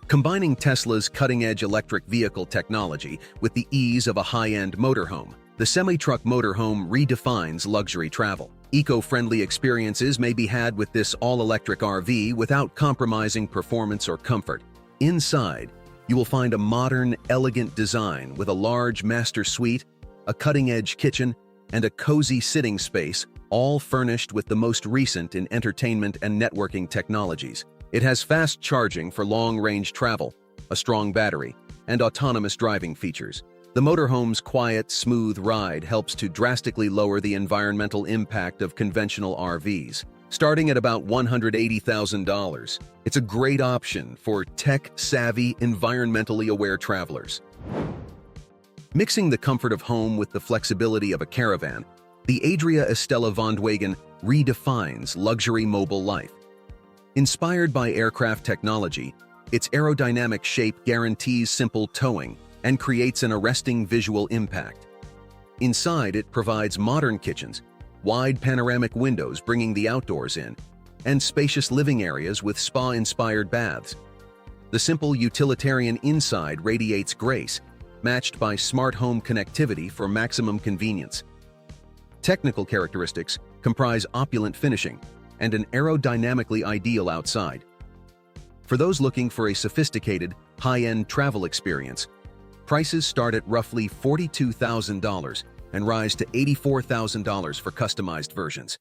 Combining Tesla's cutting-edge electric vehicle technology with the ease of a high-end motorhome, the Semitruck Motorhome redefines luxury travel. Eco-friendly experiences may be had with this all-electric RV without compromising performance or comfort. Inside, you will find a modern, elegant design with a large master suite, a cutting-edge kitchen, and a cozy sitting space, all furnished with the most recent in entertainment and networking technologies. It has fast charging for long-range travel, a strong battery, and autonomous driving features. The motorhome's quiet, smooth ride helps to drastically lower the environmental impact of conventional RVs. Starting at about $180,000, it's a great option for tech-savvy, environmentally aware travelers. Mixing the comfort of home with the flexibility of a caravan, the Adria Estella Vondwagan redefines luxury mobile life. Inspired by aircraft technology, its aerodynamic shape guarantees simple towing and creates an arresting visual impact. Inside, it provides modern kitchens, wide panoramic windows bringing the outdoors in, and spacious living areas with spa-inspired baths. The simple utilitarian inside radiates grace, matched by smart home connectivity for maximum convenience. Technical characteristics comprise opulent finishing and an aerodynamically ideal outside. For those looking for a sophisticated, high-end travel experience, prices start at roughly $42,000 and rise to $84,000 for customized versions.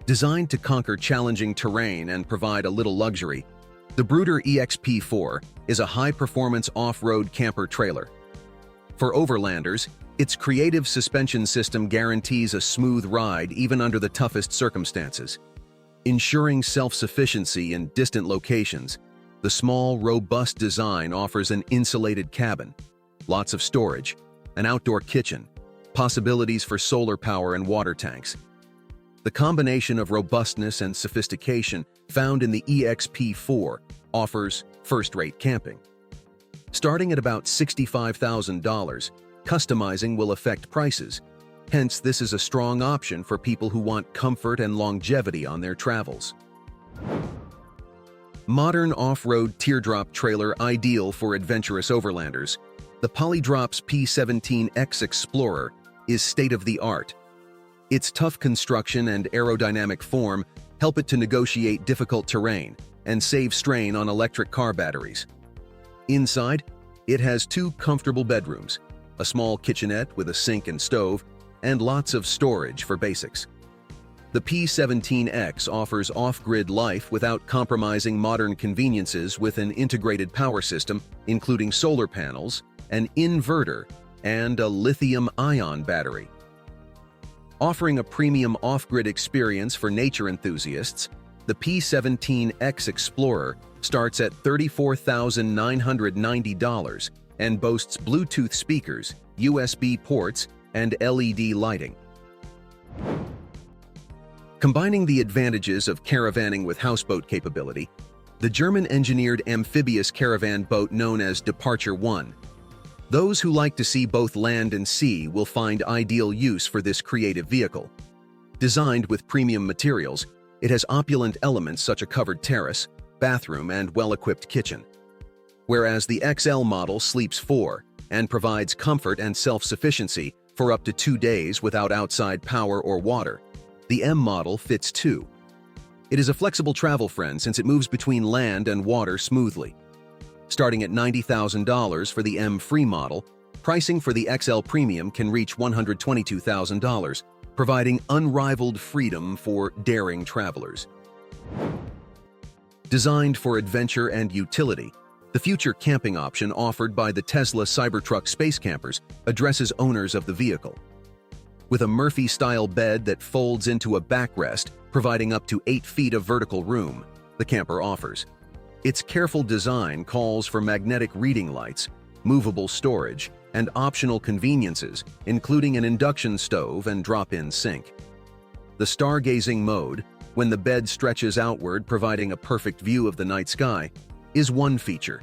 Designed to conquer challenging terrain and provide a little luxury, the Bruder EXP-4 is a high-performance off-road camper trailer. For overlanders, its creative suspension system guarantees a smooth ride even under the toughest circumstances. Ensuring self-sufficiency in distant locations, the small, robust design offers an insulated cabin, lots of storage, an outdoor kitchen, possibilities for solar power and water tanks. The combination of robustness and sophistication found in the EXP-4 offers first-rate camping. Starting at about $65,000, customizing will affect prices. Hence, this is a strong option for people who want comfort and longevity on their travels. Modern off-road teardrop trailer ideal for adventurous overlanders, the Polydrops P17X Explorer is state-of-the-art. Its tough construction and aerodynamic form help it to negotiate difficult terrain and save strain on electric car batteries. Inside, it has two comfortable bedrooms, a small kitchenette with a sink and stove, and lots of storage for basics. The P17X offers off-grid life without compromising modern conveniences with an integrated power system, including solar panels, an inverter, and a lithium-ion battery. Offering a premium off-grid experience for nature enthusiasts, the P17X Explorer starts at $34,990 and boasts Bluetooth speakers, USB ports, and LED lighting. Combining the advantages of caravanning with houseboat capability, the German-engineered amphibious caravan boat known as Departure 1. Those who like to see both land and sea will find ideal use for this creative vehicle. Designed with premium materials, it has opulent elements such as a covered terrace, bathroom, and well-equipped kitchen. Whereas the XL model sleeps 4 and provides comfort and self-sufficiency for up to 2 days without outside power or water, the M model fits 2. It is a flexible travel friend since it moves between land and water smoothly. Starting at $90,000 for the M Free model, pricing for the XL Premium can reach $122,000, providing unrivaled freedom for daring travelers. Designed for adventure and utility, the future camping option offered by the Tesla Cybertruck Space Campers addresses owners of the vehicle. With a Murphy-style bed that folds into a backrest, providing up to 8 feet of vertical room, the camper offers. Its careful design calls for magnetic reading lights, movable storage, and optional conveniences, including an induction stove and drop-in sink. The stargazing mode, when the bed stretches outward providing a perfect view of the night sky, is one feature.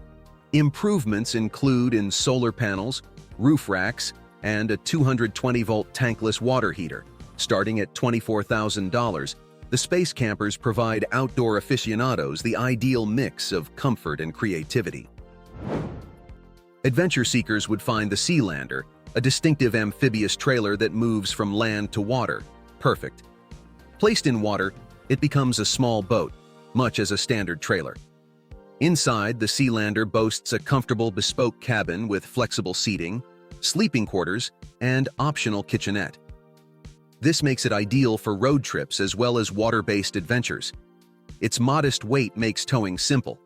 Improvements include in solar panels, roof racks, and a 220-volt tankless water heater, starting at $24,000, The Space Campers provide outdoor aficionados the ideal mix of comfort and creativity. Adventure seekers would find the Sealander, a distinctive amphibious trailer that moves from land to water. Perfect. Placed in water, it becomes a small boat, much as a standard trailer. Inside, the Sealander boasts a comfortable bespoke cabin with flexible seating, sleeping quarters, and optional kitchenette. This makes it ideal for road trips as well as water-based adventures. Its modest weight makes towing simple.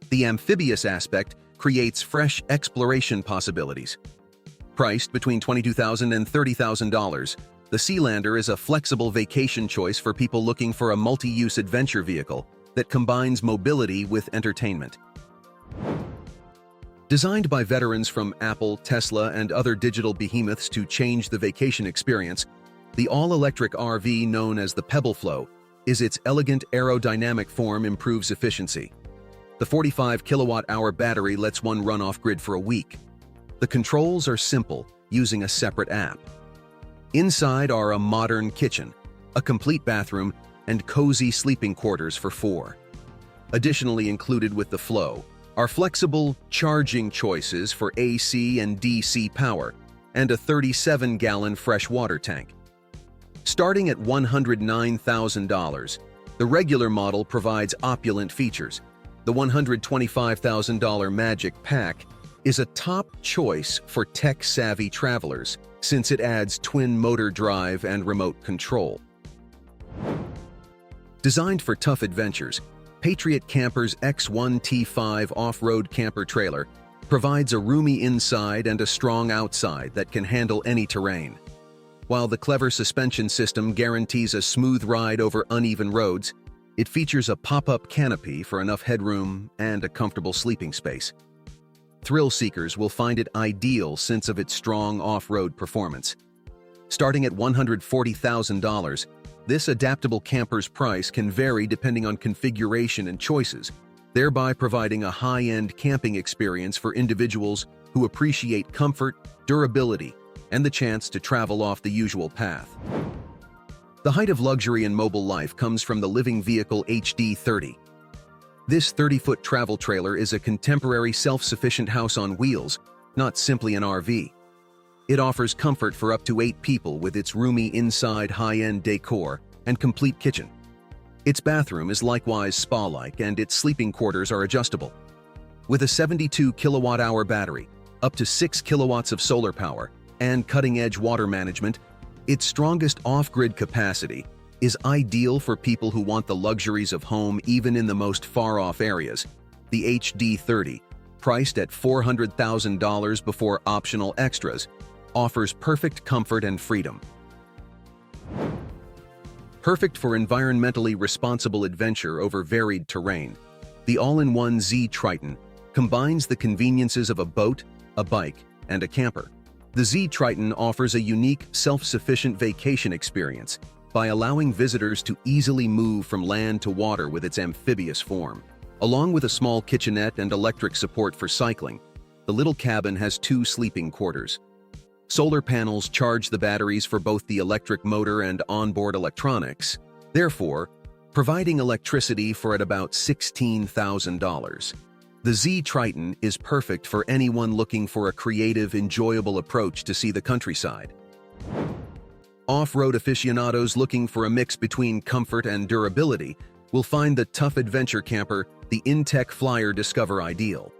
The amphibious aspect creates fresh exploration possibilities. Priced between $22,000 and $30,000, the Sealander is a flexible vacation choice for people looking for a multi-use adventure vehicle that combines mobility with entertainment. Designed by veterans from Apple, Tesla, and other digital behemoths to change the vacation experience, the all-electric RV known as the Pebble Flow is its elegant aerodynamic form improves efficiency. The 45 kilowatt-hour battery lets one run off-grid for a week. The controls are simple, using a separate app. Inside are a modern kitchen, a complete bathroom, and cozy sleeping quarters for 4. Additionally included with the Flow are flexible charging choices for AC and DC power, and a 37-gallon fresh water tank. Starting at $109,000, the regular model provides opulent features. The $125,000 Magic Pack is a top choice for tech-savvy travelers since it adds twin-motor drive and remote control. Designed for tough adventures, Patriot Campers X1T5 off-road camper trailer provides a roomy inside and a strong outside that can handle any terrain. While the clever suspension system guarantees a smooth ride over uneven roads, it features a pop-up canopy for enough headroom and a comfortable sleeping space. Thrill seekers will find it ideal since of its strong off-road performance. Starting at $140,000, this adaptable camper's price can vary depending on configuration and choices, thereby providing a high-end camping experience for individuals who appreciate comfort, durability, and the chance to travel off the usual path. The height of luxury in mobile life comes from the Living Vehicle HD30. This 30-foot travel trailer is a contemporary self-sufficient house on wheels, not simply an RV. It offers comfort for up to 8 people with its roomy inside high-end decor and complete kitchen. Its bathroom is likewise spa-like and its sleeping quarters are adjustable. With a 72 kilowatt-hour battery, up to 6 kilowatts of solar power, and cutting-edge water management, its strongest off-grid capacity is ideal for people who want the luxuries of home even in the most far-off areas. The HD30, priced at $400,000 before optional extras, offers perfect comfort and freedom. Perfect for environmentally responsible adventure over varied terrain, the all-in-one Z Triton combines the conveniences of a boat, a bike, and a camper. The Z Triton offers a unique, self-sufficient vacation experience by allowing visitors to easily move from land to water with its amphibious form. Along with a small kitchenette and electric support for cycling, the little cabin has 2 sleeping quarters. Solar panels charge the batteries for both the electric motor and onboard electronics, therefore, providing electricity for at about $16,000. The Z Triton is perfect for anyone looking for a creative, enjoyable approach to see the countryside. Off-road aficionados looking for a mix between comfort and durability will find the tough adventure camper, the Intech Flyer Discover, ideal.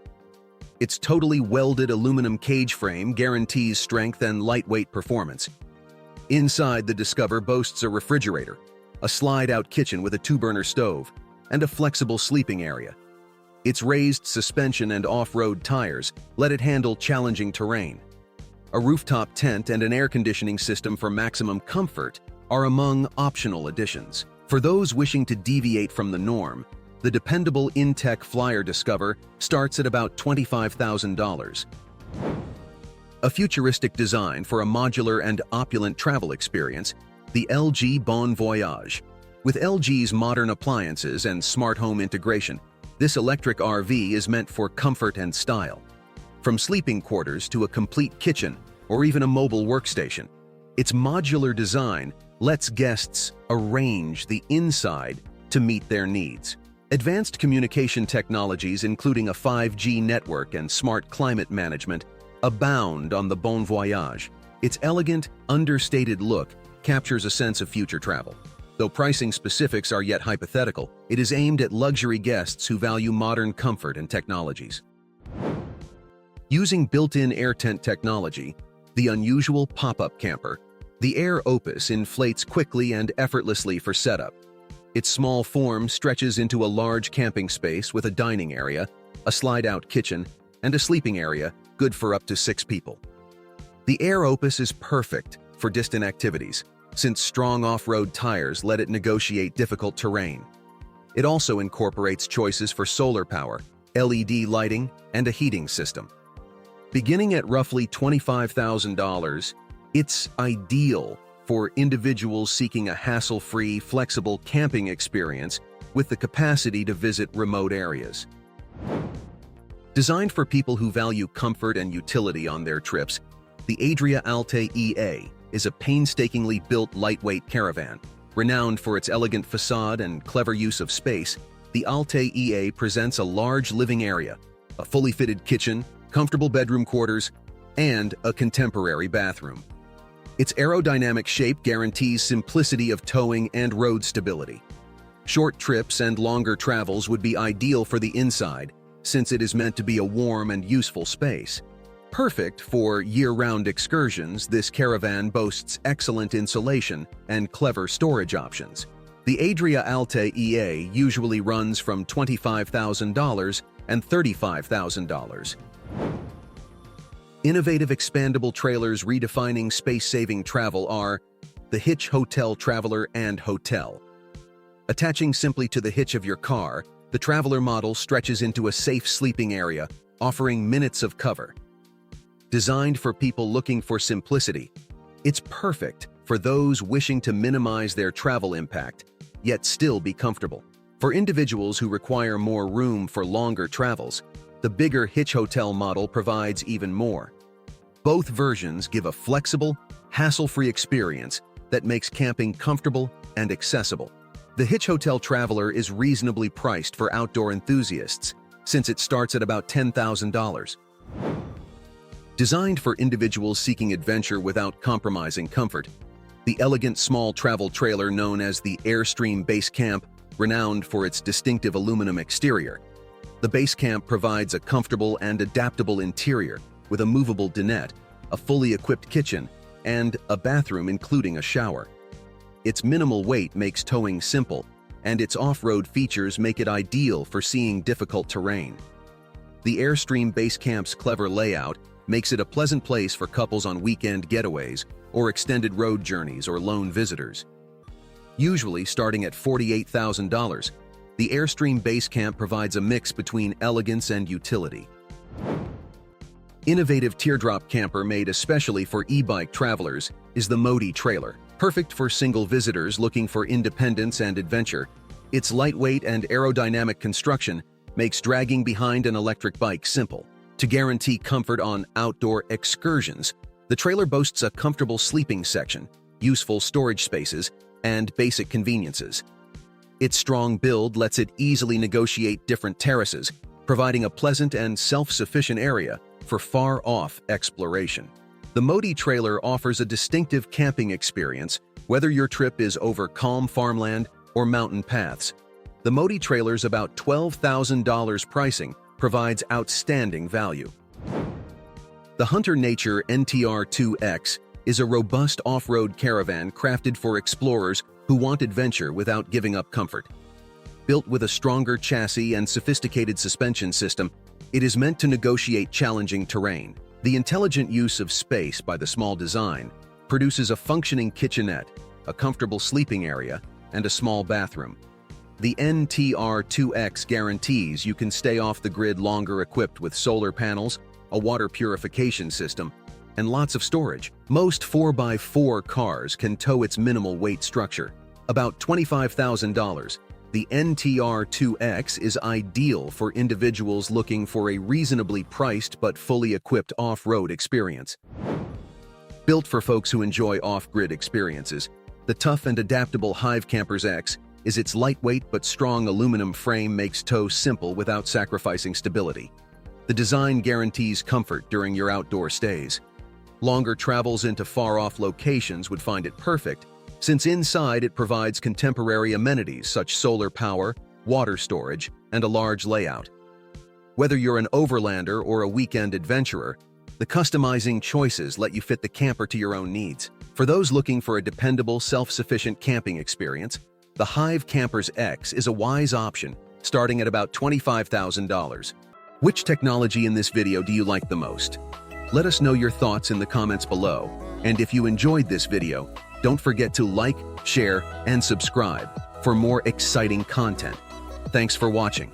Its totally welded aluminum cage frame guarantees strength and lightweight performance. Inside, the Discover boasts a refrigerator, a slide-out kitchen with a 2-burner stove, and a flexible sleeping area. Its raised suspension and off-road tires let it handle challenging terrain. A rooftop tent and an air conditioning system for maximum comfort are among optional additions. For those wishing to deviate from the norm, the dependable Intech Flyer Discover starts at about $25,000. A futuristic design for a modular and opulent travel experience, the LG Bon Voyage. With LG's modern appliances and smart home integration, this electric RV is meant for comfort and style. From sleeping quarters to a complete kitchen or even a mobile workstation, its modular design lets guests arrange the inside to meet their needs. Advanced communication technologies, including a 5G network and smart climate management, abound on the Bon Voyage. Its elegant, understated look captures a sense of future travel. Though pricing specifics are yet hypothetical, it is aimed at luxury guests who value modern comfort and technologies. Using built-in air tent technology, the unusual pop-up camper, the Air Opus inflates quickly and effortlessly for setup. Its small form stretches into a large camping space with a dining area, a slide-out kitchen, and a sleeping area good for up to 6 people. The Air Opus is perfect for distant activities, since strong off-road tires let it negotiate difficult terrain. It also incorporates choices for solar power, LED lighting, and a heating system. Beginning at roughly $25,000, it's ideal for individuals seeking a hassle-free, flexible camping experience with the capacity to visit remote areas. Designed for people who value comfort and utility on their trips, the Adria Alte EA is a painstakingly built lightweight caravan. Renowned for its elegant facade and clever use of space, the Alte EA presents a large living area, a fully fitted kitchen, comfortable bedroom quarters, and a contemporary bathroom. Its aerodynamic shape guarantees simplicity of towing and road stability. Short trips and longer travels would be ideal for the inside, since it is meant to be a warm and useful space. Perfect for year-round excursions, this caravan boasts excellent insulation and clever storage options. The Adria Alte EA usually runs from $25,000 and $35,000. Innovative expandable trailers redefining space-saving travel are the Hitch Hotel Traveler and Hotel. Attaching simply to the hitch of your car, the Traveler model stretches into a safe sleeping area, offering minutes of cover. Designed for people looking for simplicity, it's perfect for those wishing to minimize their travel impact, yet still be comfortable. For individuals who require more room for longer travels, the bigger Hitch Hotel model provides even more. Both versions give a flexible, hassle-free experience that makes camping comfortable and accessible. The Hitch Hotel Traveler is reasonably priced for outdoor enthusiasts, since it starts at about $10,000. Designed for individuals seeking adventure without compromising comfort, the elegant small travel trailer known as the Airstream Basecamp, renowned for its distinctive aluminum exterior. The Basecamp provides a comfortable and adaptable interior with a movable dinette, a fully equipped kitchen, and a bathroom including a shower. Its minimal weight makes towing simple, and its off-road features make it ideal for seeing difficult terrain. The Airstream Basecamp's clever layout makes it a pleasant place for couples on weekend getaways or extended road journeys or lone visitors. Usually starting at $48,000, the Airstream Basecamp provides a mix between elegance and utility. Innovative teardrop camper made especially for e-bike travelers is the Mody trailer. Perfect for single visitors looking for independence and adventure, its lightweight and aerodynamic construction makes dragging behind an electric bike simple. To guarantee comfort on outdoor excursions, the trailer boasts a comfortable sleeping section, useful storage spaces, and basic conveniences. Its strong build lets it easily negotiate different terraces, providing a pleasant and self-sufficient area for far-off exploration. The Mody trailer offers a distinctive camping experience, whether your trip is over calm farmland or mountain paths. The Mody trailer's about $12,000 pricing provides outstanding value. The Hunter Nature NTR2X is a robust off-road caravan crafted for explorers who want adventure without giving up comfort. Built with a stronger chassis and sophisticated suspension system, it is meant to negotiate challenging terrain. The intelligent use of space by the small design produces a functioning kitchenette, a comfortable sleeping area, and a small bathroom. The NTR2X guarantees you can stay off the grid longer equipped with solar panels, a water purification system, and lots of storage. Most 4x4 cars can tow its minimal weight structure, about $25,000. The NTR2X is ideal for individuals looking for a reasonably priced but fully equipped off-road experience. Built for folks who enjoy off-grid experiences, the The tough and adaptable Hive Campers X is its lightweight but strong aluminum frame makes tow simple without sacrificing stability. The design guarantees comfort during your outdoor stays. Longer travels into far-off locations would find it perfect, since inside it provides contemporary amenities such solar power, water storage, and a large layout. Whether you're an overlander or a weekend adventurer, the customizing choices let you fit the camper to your own needs. For those looking for a dependable, self-sufficient camping experience, the Hive Campers X is a wise option, starting at about $25,000. Which technology in this video do you like the most? Let us know your thoughts in the comments below, and if you enjoyed this video, don't forget to like, share, and subscribe for more exciting content. Thanks for watching.